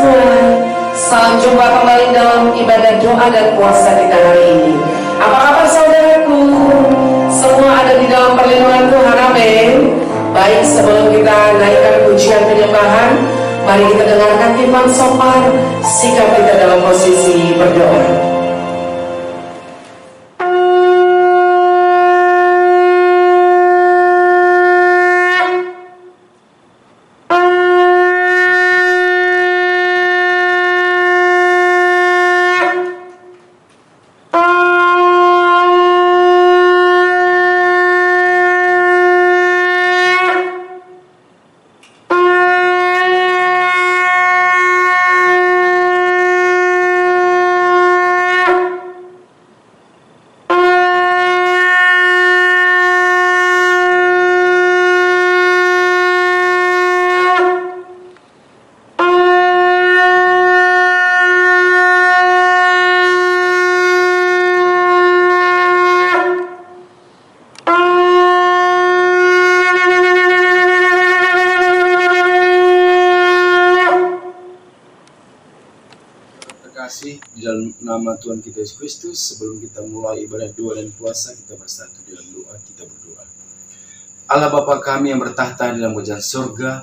Tuhan. Salam jumpa kembali dalam ibadah doa dan puasa kita hari ini. Apa kabar saudaraku? Semua ada di dalam perlindungan Tuhan, amin. Baik, sebelum kita naikkan pujian penyembahan, mari kita dengarkan firman sopan, sikap kita dalam posisi berdoa. Di dalam nama Tuhan kita Yesus Kristus, sebelum kita mulai ibadah doa dan puasa, kita bersatu dalam doa. Kita berdoa. Allah Bapa kami yang bertahta di dalam kerajaan surga,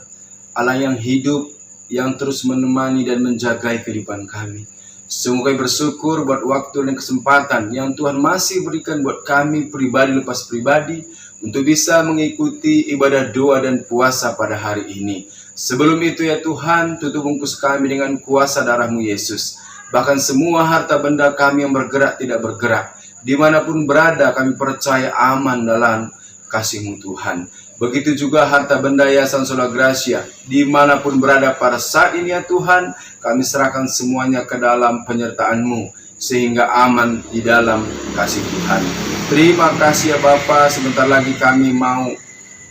Allah yang hidup, yang terus menemani dan menjaga kehidupan kami. Sungguh kami bersyukur buat waktu dan kesempatan yang Tuhan masih berikan buat kami pribadi lepas pribadi untuk bisa mengikuti ibadah doa dan puasa pada hari ini. Sebelum itu ya Tuhan, tutup bungkus kami dengan kuasa darah-Mu Yesus. Bahkan semua harta benda kami yang bergerak tidak bergerak. Dimanapun berada kami percaya aman dalam kasih-Mu Tuhan. Begitu juga harta benda Yayasan Sola Gracia. Dimanapun berada pada saat ini ya Tuhan, kami serahkan semuanya ke dalam penyertaan-Mu. Sehingga aman di dalam kasih Tuhan. Terima kasih ya Bapa, sebentar lagi kami mau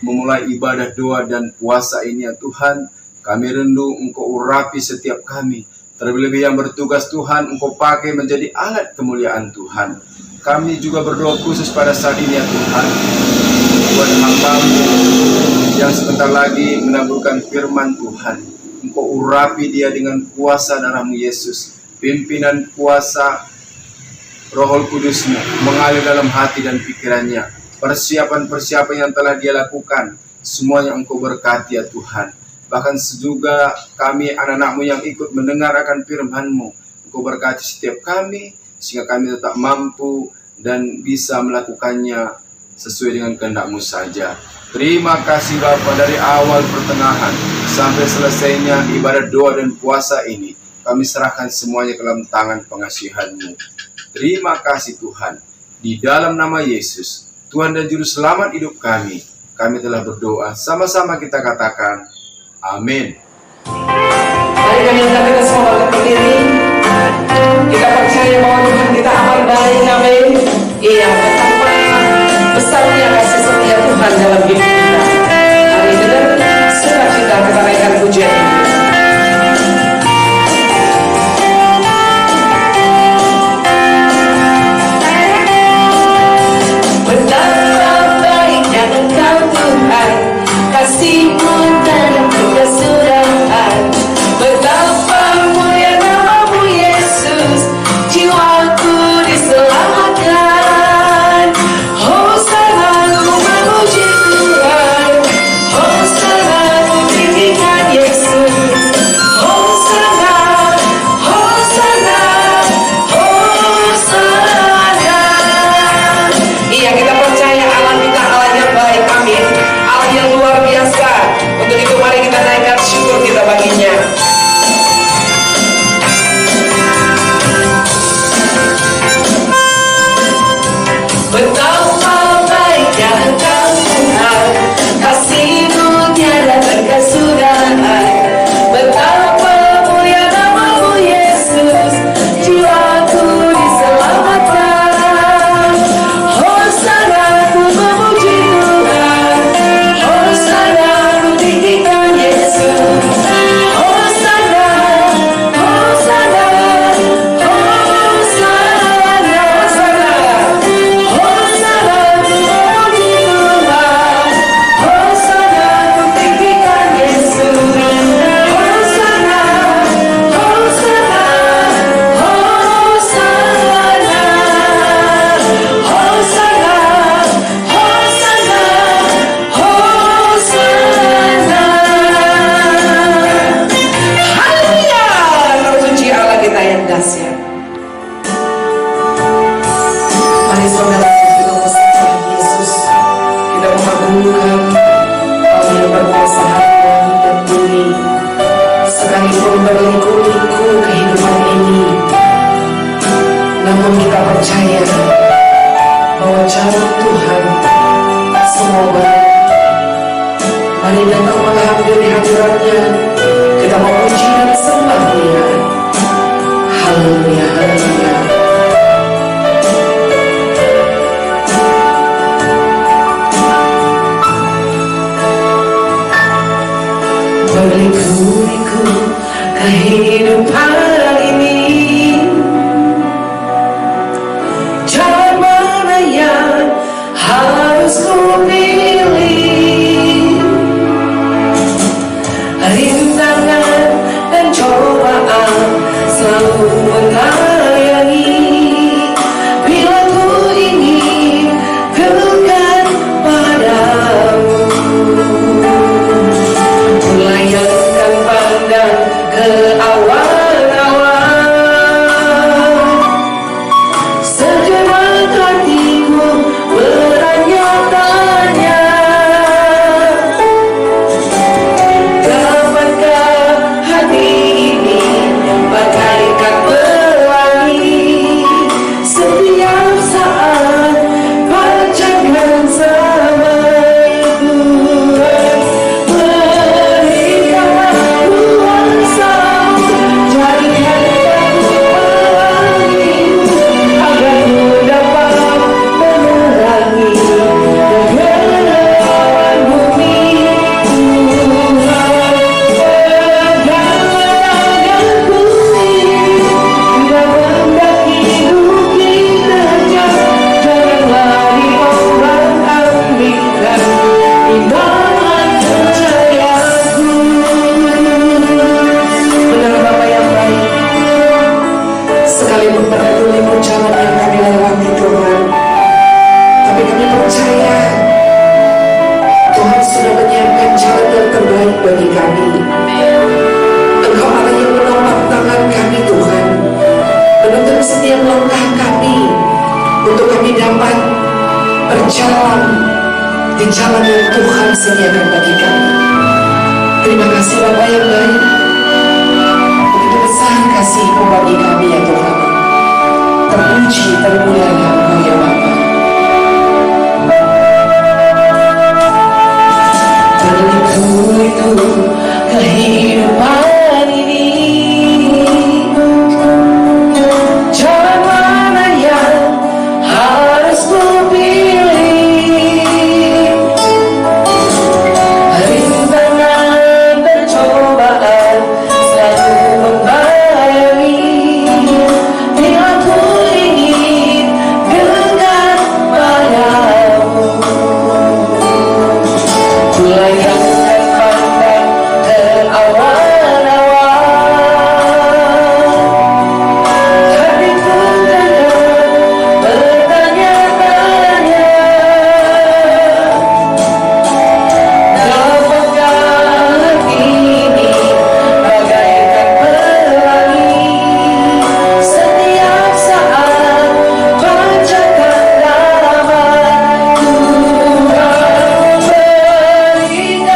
memulai ibadah doa dan puasa ini ya Tuhan. Kami rindu Engkau urapi setiap kami. Terlebih yang bertugas Tuhan, Engkau pakai menjadi alat kemuliaan Tuhan. Kami juga berdoa khusus pada saat ini ya Tuhan, buat hamba-Mu yang sebentar lagi menaburkan firman Tuhan. Engkau urapi dia dengan kuasa darah-Mu Yesus. Pimpinan kuasa Roh Kudus-Mu mengalir dalam hati dan pikirannya. Persiapan-persiapan yang telah dia lakukan, semuanya Engkau berkati ya Tuhan. Bahkan juga kami anak-anak-Mu yang ikut mendengar akan firman-Mu. Engkau berkati setiap kami, sehingga kami tetap mampu dan bisa melakukannya sesuai dengan kehendak-Mu saja. Terima kasih Bapa, dari awal pertengahan sampai selesainya ibadah doa dan puasa ini. Kami serahkan semuanya ke dalam tangan pengasihan-Mu. Terima kasih Tuhan. Di dalam nama Yesus, Tuhan dan Juru Selamat hidup kami telah berdoa. Sama-sama kita katakan, amin. Mari kami undang kita semua bangkit berdiri. Kita percaya bahwa Tuhan kita aman baik, amin. Iya, betapa besarnya kasih setia Tuhan dalam hidup kita. Hari ini dengan sukacita kita naikkan pujian ini. Betapa baiknya Engkau Tuhan, kasih-Mu dalam kesudahan. Betapa mulia nama-Mu Yesus, jiwaku diselamatkan. bertobat. Mari datang menghampiri hadiratnya, kita memuji dan sembah Dia. Haleluya, haleluya. Berliku-liku kehidupan ini, jalan mana yang harus ku pilih? Rintangan dan cobaan selalu mengayangi. Bila ku ingin dekat padamu, melayangkan pandang ke awan-awan. Sejenak hatiku bertanya-tanya, dapatkah hati ini bagaikan pelangi? Setiap saat panjatkan samaiku, berikanlah kuasa-Mu, jadikan aku pelangi-Mu, agar ku dapat menerangi kegelapan bumi. Tuhan, peganglah tanganku ini, bila mendaki bukit terjal, janganlah diombang-ambingkan iman percayaku. Benar Bapa yang baik, sekalipun berat limput jalan yang kami lewati Tuhan, tapi kami percaya Tuhan sudah menyiapkan jalan yang terbaik bagi kami. Engkau Allah yang menopang tangan kami Tuhan, menuntun setiap langkah kami untuk kami dapat berjalan di jalan yang Tuhan sediakan bagi kami. Terima kasih Bapa yang baik, begitu besar kasih-Mu bagi kami ya Tuhan. Terpuji, termulialah Engkau ya Bapa. Berliku-liku kehidupan ini, jalan mana yang harus ku pilih? Rintangan dan cobaan selalu membayangi. Bila ku ingin dekat padamu, ku layangkan pandang ke awan-awan. Hatiku kadang bertanya-tanya, dapatkah hati ini bagaikan pelangi? Setiap saat panjatkan nama Tuhan, berikanlah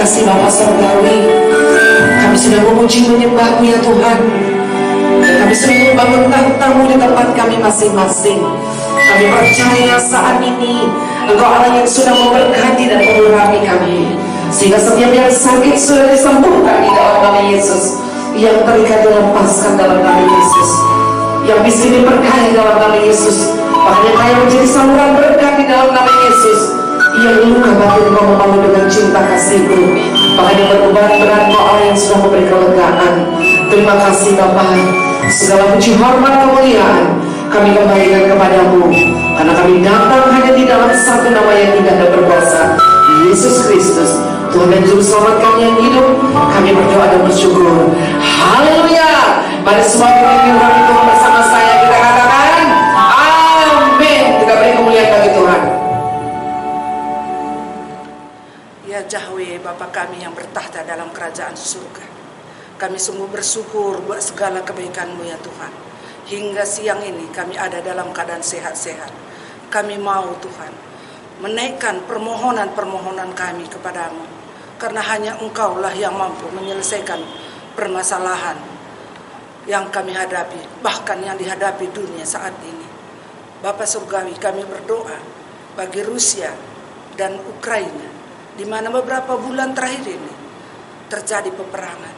kasih Bapa Surgawi. Kami sudah memuji menyembah-Mu ya Tuhan. Dan kami sudah membangun tahta-Mu di tempat kami masing-masing. Kami percaya saat ini Engkau Allah yang sudah memberkati dan mengurapi kami, sehingga setiap yang sakit sudah disembuhkan di dalam nama Yesus, yang terikat dilepaskan dalam nama Yesus, yang miskin diberkati dalam nama Yesus, bahkan yang kaya menjadi saluran berkat di dalam nama Yesus, yang luka batin Kau membangun dengan cinta kasih-Mu, bahkan yang berobat berat Kau Allah yang sudah memberi kelegaan. Terima kasih Bapa. Segala puji hormat kemuliaan kami kembalikan kepadamu, karena kami datang hanya di dalam satu nama yang indah dan berkuasa, Yesus Kristus, Tuhan dan Juru Selamat kami yang hidup. Kami berdoa dan bersyukur. Haleluya. Mari semua kita diurapi Tuhan bersama saya, kita katakan amin. Kita beri kemuliaan bagi Tuhan. Ya Yahweh, Bapa kami yang bertahta dalam kerajaan surga, kami sungguh bersyukur buat segala kebaikan-Mu ya Tuhan. Hingga siang ini kami ada dalam keadaan sehat-sehat. Kami mau Tuhan menaikkan permohonan-permohonan kami kepadamu, karena hanya Engkaulah yang mampu menyelesaikan permasalahan yang kami hadapi, bahkan yang dihadapi dunia saat ini. Bapa Surgawi, kami berdoa bagi Rusia dan Ukraina, di mana beberapa bulan terakhir ini terjadi peperangan.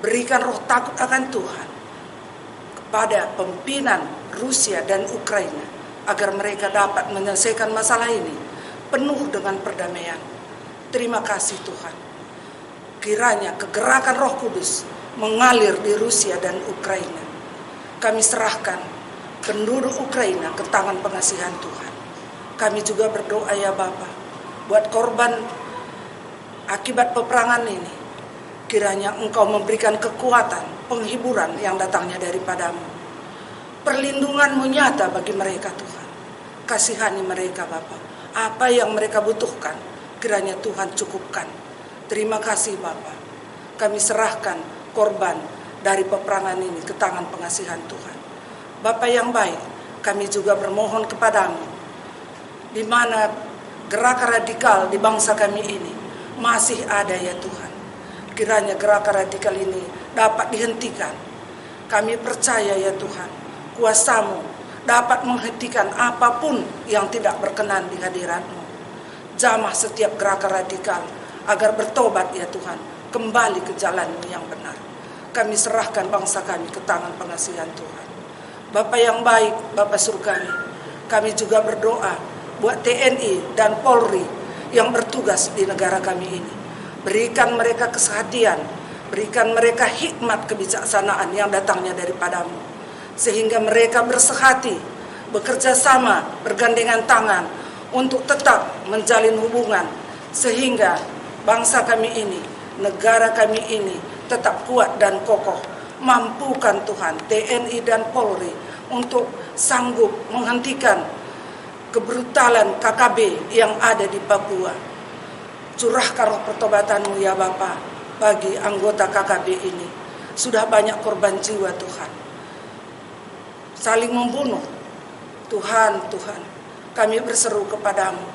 Berikan roh takut akan Tuhan pada pimpinan Rusia dan Ukraina, agar mereka dapat menyelesaikan masalah ini penuh dengan perdamaian. Terima kasih Tuhan. Kiranya kegerakan Roh Kudus mengalir di Rusia dan Ukraina. Kami serahkan penduduk Ukraina ke tangan pengasihan Tuhan. Kami juga berdoa ya Bapa, buat korban akibat peperangan ini. Kiranya Engkau memberikan kekuatan, penghiburan yang datangnya daripadamu. Perlindungan-Mu nyata bagi mereka Tuhan. Kasihani mereka Bapa. Apa yang mereka butuhkan, kiranya Tuhan cukupkan. Terima kasih Bapa. Kami serahkan korban dari peperangan ini ke tangan pengasihan Tuhan. Bapa yang baik, kami juga bermohon kepadamu, di mana gerakan radikal di bangsa kami ini masih ada ya Tuhan. Kiranya gerakan radikal ini dapat dihentikan. Kami percaya ya Tuhan, kuasa-Mu dapat menghentikan apapun yang tidak berkenan di hadirat-Mu. Jamah setiap gerakan radikal agar bertobat ya Tuhan, kembali ke jalan-Mu yang benar. Kami serahkan bangsa kami ke tangan pengasihan Tuhan. Bapa yang baik, Bapa Surgawi, kami juga berdoa buat TNI dan Polri yang bertugas di negara kami ini. Berikan mereka kesehatan, berikan mereka hikmat kebijaksanaan yang datangnya daripadamu, sehingga mereka bersehati, bekerja sama, bergandengan tangan untuk tetap menjalin hubungan, sehingga bangsa kami ini, negara kami ini tetap kuat dan kokoh. Mampukan Tuhan TNI dan Polri untuk sanggup menghentikan kebrutalan KKB yang ada di Papua. Curahkan roh pertobatan-Mu ya Bapa bagi anggota KKB ini. Sudah banyak korban jiwa Tuhan, saling membunuh. Tuhan, kami berseru kepadamu.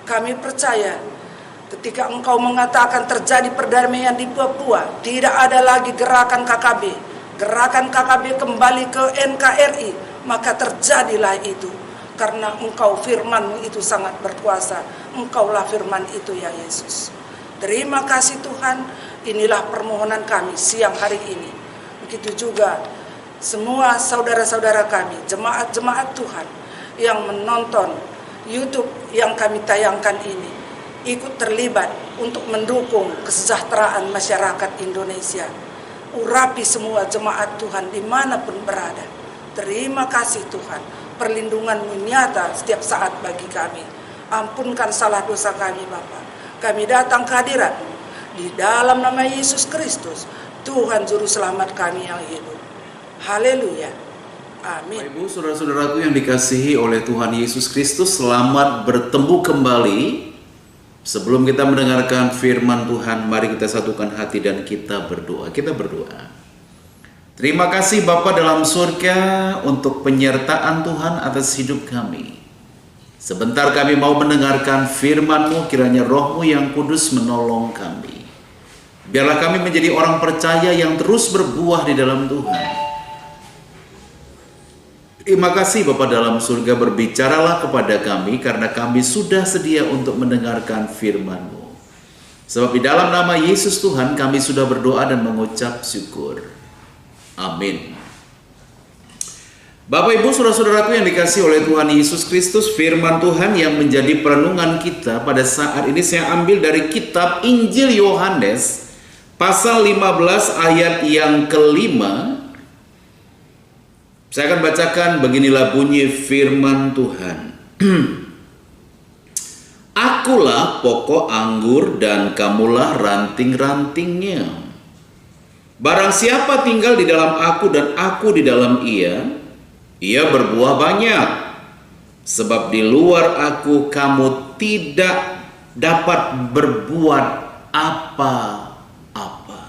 Kami percaya ketika Engkau mengatakan terjadi perdamaian di Papua, tidak ada lagi gerakan KKB. Gerakan KKB kembali ke NKRI, maka terjadilah itu. Karena Engkau firman-Mu itu sangat berkuasa. Engkaulah firman itu ya Yesus. Terima kasih Tuhan. Inilah permohonan kami siang hari ini. Begitu juga semua saudara-saudara kami, jemaat-jemaat Tuhan yang menonton YouTube yang kami tayangkan ini, ikut terlibat untuk mendukung kesejahteraan masyarakat Indonesia. Urapi semua jemaat Tuhan dimanapun berada. Terima kasih Tuhan. Perlindungan-Mu nyata setiap saat bagi kami. Ampunkan salah dosa kami Bapa. Kami datang ke hadirat-Mu di dalam nama Yesus Kristus, Tuhan Juru Selamat kami yang hidup. Haleluya. Amin. Ibu, saudara-saudaraku yang dikasihi oleh Tuhan Yesus Kristus, selamat bertemu kembali. Sebelum kita mendengarkan firman Tuhan, mari kita satukan hati dan kita berdoa. Kita berdoa. Terima kasih Bapa dalam surga untuk penyertaan Tuhan atas hidup kami. Sebentar kami mau mendengarkan firman-Mu, kiranya Roh-Mu yang kudus menolong kami. Biarlah kami menjadi orang percaya yang terus berbuah di dalam Tuhan. Terima kasih Bapa dalam surga, berbicaralah kepada kami karena kami sudah sedia untuk mendengarkan firman-Mu. Sebab di dalam nama Yesus Tuhan kami sudah berdoa dan mengucap syukur. Amin. Bapak Ibu saudara-saudaraku yang dikasihi oleh Tuhan Yesus Kristus, firman Tuhan yang menjadi perenungan kita pada saat ini saya ambil dari kitab Injil Yohanes pasal 15 ayat yang kelima. Saya akan bacakan, beginilah bunyi firman Tuhan. Akulah pokok anggur dan kamulah ranting-rantingnya. Barang siapa tinggal di dalam aku dan aku di dalam ia berbuah banyak. Sebab di luar aku kamu tidak dapat berbuat apa-apa.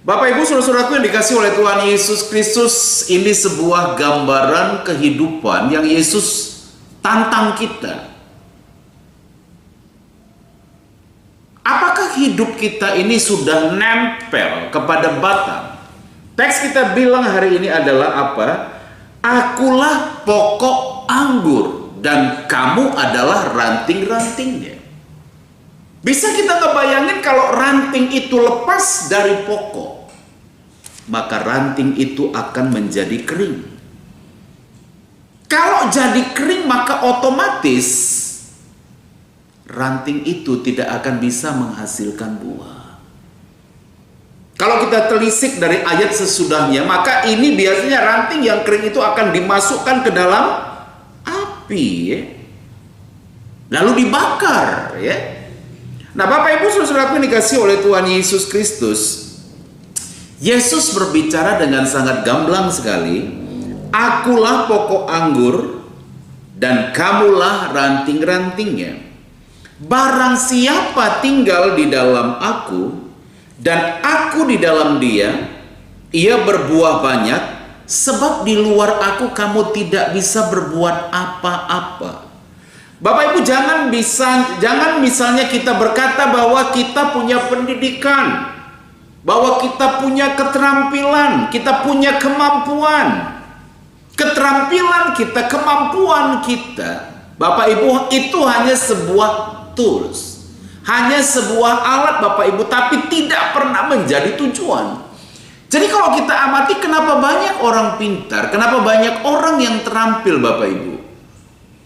Bapak Ibu saudara-saudaraku yang dikasihi oleh Tuhan Yesus Kristus, ini sebuah gambaran kehidupan yang Yesus tantang kita. Apakah hidup kita ini sudah nempel kepada batang? Teks kita bilang hari ini adalah apa? Akulah pokok anggur dan kamu adalah ranting-rantingnya. Bisa kita ngebayangin kalau ranting itu lepas dari pokok, maka ranting itu akan menjadi kering. Kalau jadi kering maka otomatis ranting itu tidak akan bisa menghasilkan buah. Kalau kita telisik dari ayat sesudahnya, maka ini biasanya ranting yang kering itu akan dimasukkan ke dalam api, ya. Lalu dibakar, ya. Nah, Bapak Ibu saudara-saudaraku yang dikasihi oleh Tuhan Yesus Kristus, Yesus berbicara dengan sangat gamblang sekali. Akulah pokok anggur dan kamulah ranting-rantingnya. Barang siapa tinggal di dalam aku dan aku di dalam dia, ia berbuah banyak, sebab di luar aku kamu tidak bisa berbuat apa-apa. Bapak Ibu jangan misalnya kita berkata bahwa kita punya pendidikan, bahwa kita punya keterampilan, kita punya kemampuan. Keterampilan kita, kemampuan kita, Bapak Ibu, itu hanya sebuah tools. Hanya sebuah alat Bapak Ibu, tapi tidak pernah menjadi tujuan. Jadi kalau kita amati kenapa banyak orang pintar, kenapa banyak orang yang terampil Bapak Ibu.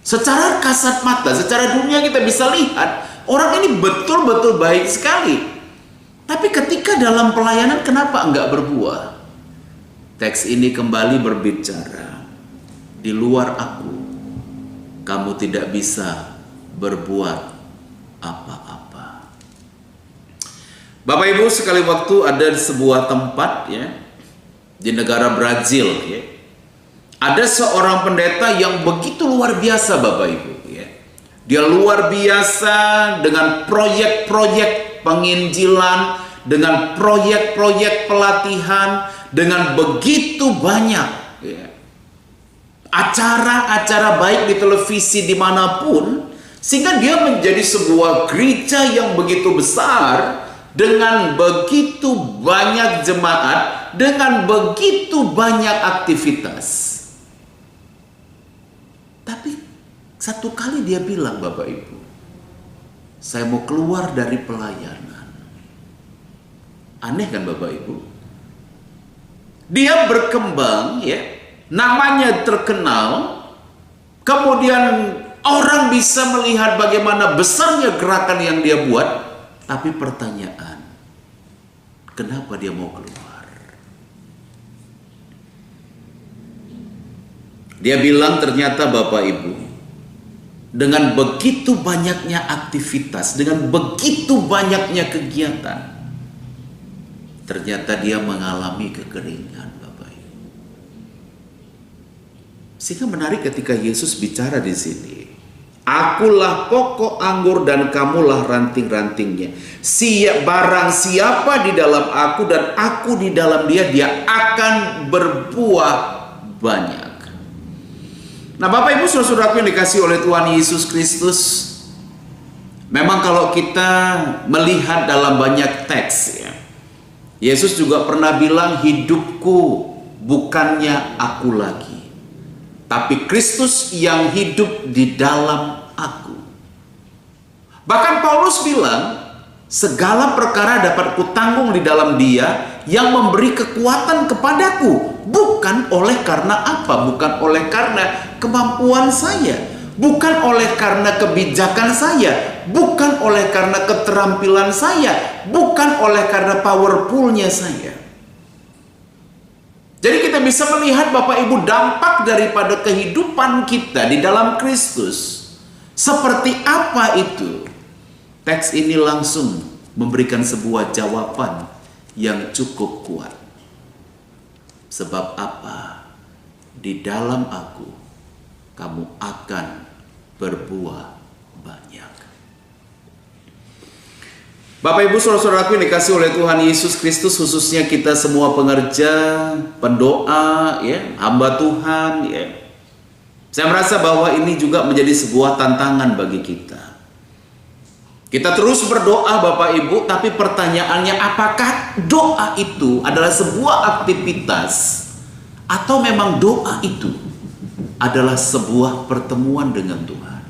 Secara kasat mata, secara dunia kita bisa lihat, orang ini betul-betul baik sekali. Tapi ketika dalam pelayanan kenapa enggak berbuah? Teks ini kembali berbicara, di luar aku, kamu tidak bisa berbuat apa-apa. Bapak Ibu, sekali waktu ada sebuah tempat, ya, di negara Brazil, ya, ada seorang pendeta yang begitu luar biasa Bapak Ibu, ya. Dia luar biasa dengan proyek-proyek penginjilan, dengan proyek-proyek pelatihan, dengan begitu banyak, ya, acara-acara baik di televisi dimanapun, sehingga dia menjadi sebuah gereja yang begitu besar, dengan begitu banyak jemaat, dengan begitu banyak aktivitas. Tapi satu kali dia bilang, Bapak Ibu, saya mau keluar dari pelayanan. Aneh kan Bapak Ibu? Dia berkembang, ya, namanya terkenal, kemudian orang bisa melihat bagaimana besarnya gerakan yang dia buat. Tapi pertanyaan, kenapa dia mau keluar? Dia bilang ternyata Bapak Ibu, dengan begitu banyaknya aktivitas, dengan begitu banyaknya kegiatan, ternyata dia mengalami kekeringan Bapak Ibu. Sehingga menarik ketika Yesus bicara di sini. Akulah pokok anggur dan kamulah ranting-rantingnya. Barang siapa di dalam aku dan aku di dalam dia, dia akan berbuah banyak. Nah, Bapak Ibu saudara-saudaraku yang dikasih oleh Tuhan Yesus Kristus, memang kalau kita melihat dalam banyak teks ya, Yesus juga pernah bilang, hidupku bukannya aku lagi, tapi Kristus yang hidup di dalam aku. Bahkan Paulus bilang, segala perkara dapat kutanggung di dalam Dia yang memberi kekuatan kepadaku, bukan oleh karena apa, bukan oleh karena kemampuan saya, bukan oleh karena kebijakan saya, bukan oleh karena keterampilan saya, bukan oleh karena powerfulnya saya. Jadi kita bisa melihat Bapak Ibu dampak daripada kehidupan kita di dalam Kristus. Seperti apa itu? Teks ini langsung memberikan sebuah jawaban yang cukup kuat. Sebab apa? Di dalam aku, kamu akan berbuah banyak. Bapak Ibu saudara-saudaraku yang dikasih oleh Tuhan Yesus Kristus, khususnya kita semua pengerja, pendoa, ya, hamba Tuhan, ya. Saya merasa bahwa ini juga menjadi sebuah tantangan bagi kita. Kita terus berdoa Bapak Ibu, tapi pertanyaannya, apakah doa itu adalah sebuah aktivitas atau memang doa itu adalah sebuah pertemuan dengan Tuhan?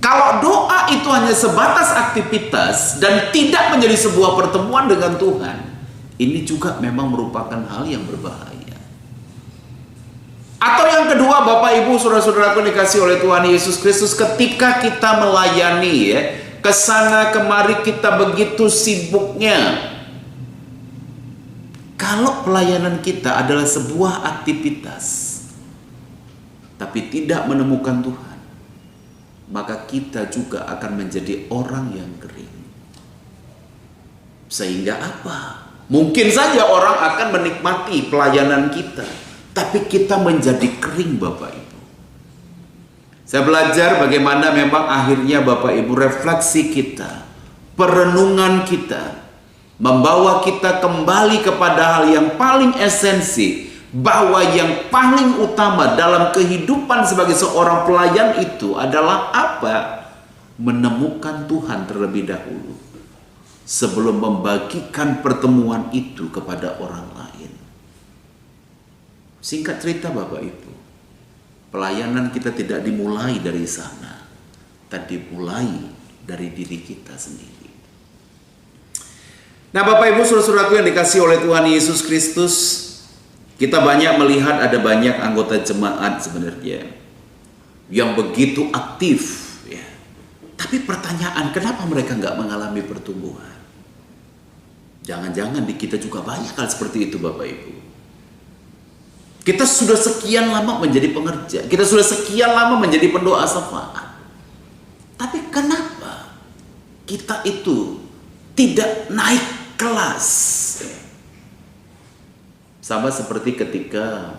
Kalau doa itu hanya sebatas aktivitas dan tidak menjadi sebuah pertemuan dengan Tuhan, ini juga memang merupakan hal yang berbahaya. Atau yang kedua Bapak Ibu saudara-saudaraku dikasih oleh Tuhan Yesus Kristus, ketika kita melayani ya, kesana kemari kita begitu sibuknya. Kalau pelayanan kita adalah sebuah aktivitas tapi tidak menemukan Tuhan, maka kita juga akan menjadi orang yang kering. Sehingga apa? Mungkin saja orang akan menikmati pelayanan kita, tapi kita menjadi kering Bapak Ibu. Saya belajar bagaimana memang akhirnya Bapak Ibu refleksi kita, perenungan kita, membawa kita kembali kepada hal yang paling esensi, bahwa yang paling utama dalam kehidupan sebagai seorang pelayan itu adalah apa? Menemukan Tuhan terlebih dahulu sebelum membagikan pertemuan itu kepada orang lain. Singkat cerita Bapak Ibu, pelayanan kita tidak dimulai dari sana, tapi dimulai dari diri kita sendiri. Nah Bapak Ibu saudara-saudaraku yang dikasih oleh Tuhan Yesus Kristus, kita banyak melihat ada banyak anggota jemaat sebenarnya yang begitu aktif ya. Tapi pertanyaan, kenapa mereka nggak mengalami pertumbuhan? Jangan-jangan di kita juga banyak hal seperti itu Bapak Ibu. Kita sudah sekian lama menjadi pengerja, kita sudah sekian lama menjadi pendoa syafaat, tapi kenapa kita itu tidak naik kelas? Sama seperti ketika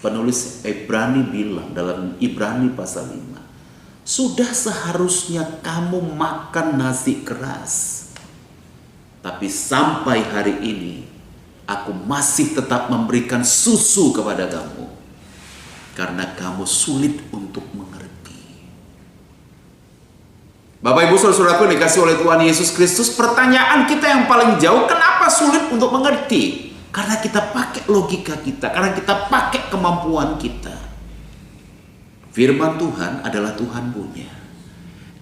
penulis Ibrani bilang dalam Ibrani pasal 5, sudah seharusnya kamu makan nasi keras, tapi sampai hari ini aku masih tetap memberikan susu kepada kamu karena kamu sulit untuk mengerti. Bapak Ibu saudara-saudaraku yang dikasih oleh Tuhan Yesus Kristus, pertanyaan kita yang paling jauh, kenapa sulit untuk mengerti? Karena kita pakai logika kita, karena kita pakai kemampuan kita. Firman Tuhan adalah Tuhan punya.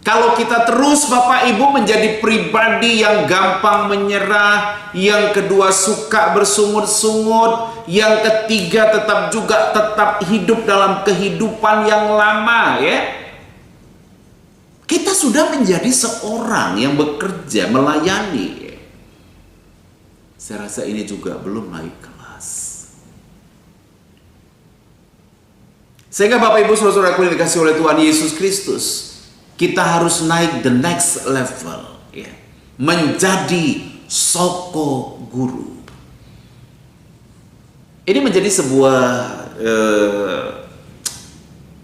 Kalau kita terus Bapak Ibu menjadi pribadi yang gampang menyerah, yang kedua suka bersungut-sungut, yang ketiga tetap hidup dalam kehidupan yang lama ya. Kita sudah menjadi seorang yang bekerja, melayani. Saya rasa ini juga belum naik kelas. Sehingga Bapak Ibu saudara-saudaraku yang dikasih oleh Tuhan Yesus Kristus, kita harus naik the next level ya. Menjadi soko guru. Ini menjadi sebuah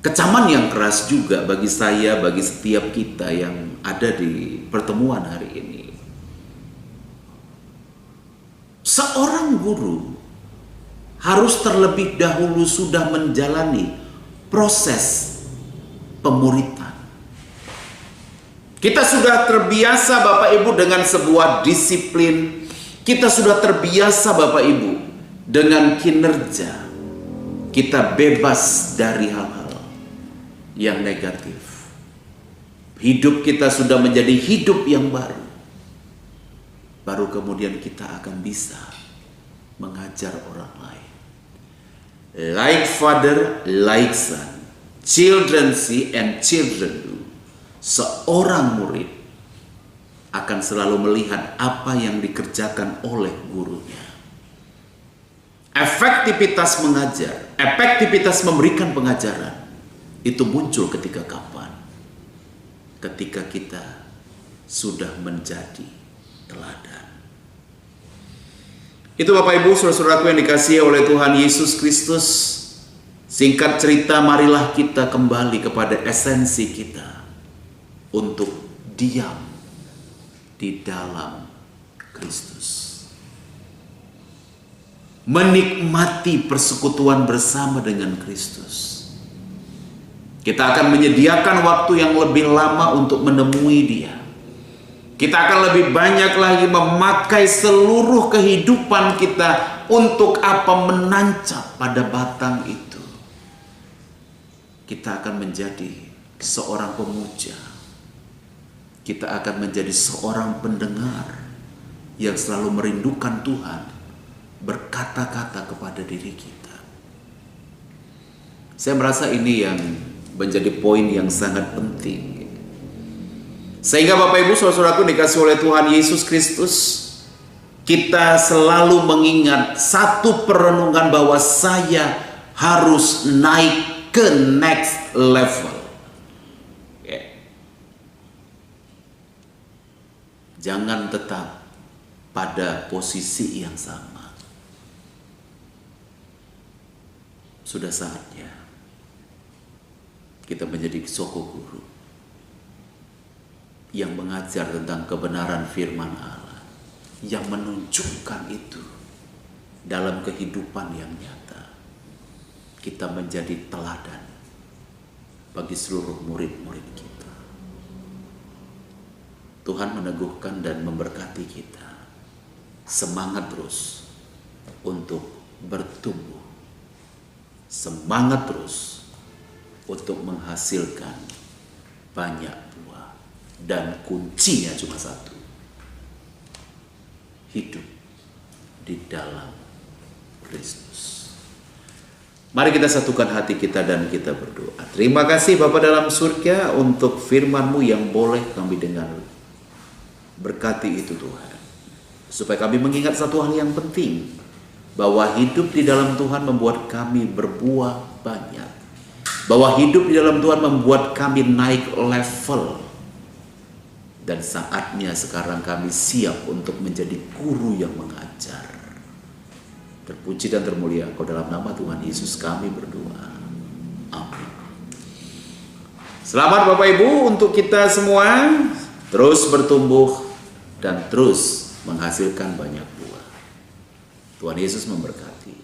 kecaman yang keras juga bagi saya, bagi setiap kita yang ada di pertemuan hari ini. Seorang guru harus terlebih dahulu sudah menjalani proses pemuritan. Kita sudah terbiasa Bapak Ibu dengan sebuah disiplin. Kita sudah terbiasa Bapak Ibu dengan kinerja. Kita bebas dari hal-hal yang negatif. Hidup kita sudah menjadi hidup yang baru. Baru kemudian kita akan bisa mengajar orang lain. Like father, like son. Children see and children do. Seorang murid akan selalu melihat apa yang dikerjakan oleh gurunya. Efektivitas mengajar, efektivitas memberikan pengajaran itu muncul ketika kapan? Ketika kita sudah menjadi teladan. Itu Bapak Ibu, saudara-saudaraku yang dikasihi oleh Tuhan Yesus Kristus. Singkat cerita, marilah kita kembali kepada esensi kita untuk diam di dalam Kristus. Menikmati persekutuan bersama dengan Kristus. Kita akan menyediakan waktu yang lebih lama untuk menemui Dia. Kita akan lebih banyak lagi memakai seluruh kehidupan kita untuk apa? Menancap pada batang itu. Kita akan menjadi seorang pemuja. Kita akan menjadi seorang pendengar yang selalu merindukan Tuhan, berkata-kata kepada diri kita. Saya merasa ini yang menjadi poin yang sangat penting. Sehingga Bapak Ibu saudara-saudaraku dikasih oleh Tuhan Yesus Kristus, kita selalu mengingat satu perenungan bahwa saya harus naik ke next level. Jangan tetap pada posisi yang sama. Sudah saatnya kita menjadi soko guru yang mengajar tentang kebenaran firman Allah, yang menunjukkan itu dalam kehidupan yang nyata. Kita menjadi teladan bagi seluruh murid-murid kita. Tuhan meneguhkan dan memberkati kita. Semangat terus untuk bertumbuh. Semangat terus untuk menghasilkan banyak buah. Dan kuncinya cuma satu. Hidup di dalam Kristus. Mari kita satukan hati kita dan kita berdoa. Terima kasih Bapa dalam surga untuk firman-Mu yang boleh kami dengar. Berkati itu Tuhan. Supaya kami mengingat satu hal yang penting. Bahwa hidup di dalam Tuhan membuat kami berbuah banyak. Bahwa hidup di dalam Tuhan membuat kami naik level. Dan saatnya sekarang kami siap untuk menjadi guru yang mengajar. Terpuji dan termulia Engkau dalam nama Tuhan Yesus kami berdoa. Amin. Selamat Bapak Ibu untuk kita semua. Terus bertumbuh dan terus menghasilkan banyak buah. Tuhan Yesus memberkati.